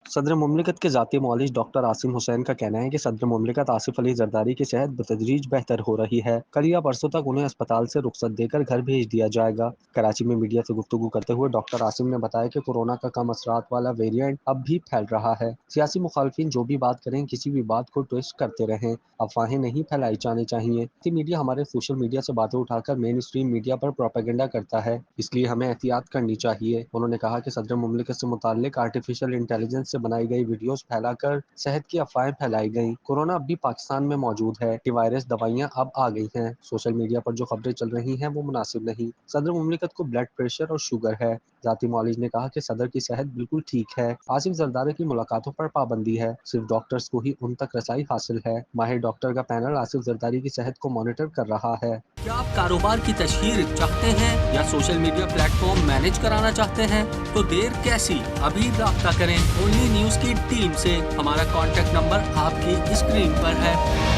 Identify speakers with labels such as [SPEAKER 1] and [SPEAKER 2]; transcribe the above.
[SPEAKER 1] सदर मुमलिकत के ज़ाती मौलिज डॉक्टर आसिम हुसैन का कहना है कि सदर मुमलिकत आसिफ अली जरदारी की सेहत बतदरीज बेहतर हो रही है। कल या परसों तक उन्हें अस्पताल से रुखसत देकर घर भेज दिया जाएगा। कराची में मीडिया से गुफ्तगू करते हुए डॉक्टर आसिम ने बताया कि कोरोना का कम असरात वाला वेरिएंट अब भी फैल रहा है। सियासी मुखालफिन जो भी बात करें किसी भी बात को ट्विस्ट करते रहें, अफवाहें नहीं फैलाई जानी चाहिए। मीडिया हमारे सोशल मीडिया से बातें उठाकर मेन स्ट्रीम मीडिया पर प्रोपेगेंडा करता है, इसलिए हमें एहतियात करनी चाहिए। उन्होंने कहा कि सदर मुमलिकत से मुताल्लिक आर्टिफिशियल इंटेलिजेंस से बनाई गई वीडियोस फैलाकर सेहत की अफवाहें फैलाई गईं। कोरोना अब भी पाकिस्तान में मौजूद है कि वायरस दवाइयां अब आ गई हैं। सोशल मीडिया पर जो खबरें चल रही हैं वो मुनासिब नहीं। सदर मुमलिकत को ब्लड प्रेशर और शुगर है। जाती मौलिज ने कहा कि सदर की सेहत बिल्कुल ठीक है। आसिफ जरदारी की मुलाकातों पर पाबंदी है, सिर्फ डॉक्टर्स को ही उन तक रसाई हासिल है। माहिर डॉक्टर का पैनल आसिफ जरदारी की सेहत को मॉनिटर कर रहा है।
[SPEAKER 2] क्या आप कारोबार की तशहीर चाहते हैं या सोशल मीडिया प्लेटफॉर्म मैनेज कराना चाहते हैं? तो देर कैसी, अभी राब्ता करें ओनली न्यूज की टीम से। हमारा कॉन्टेक्ट नंबर आपकी स्क्रीन पर है।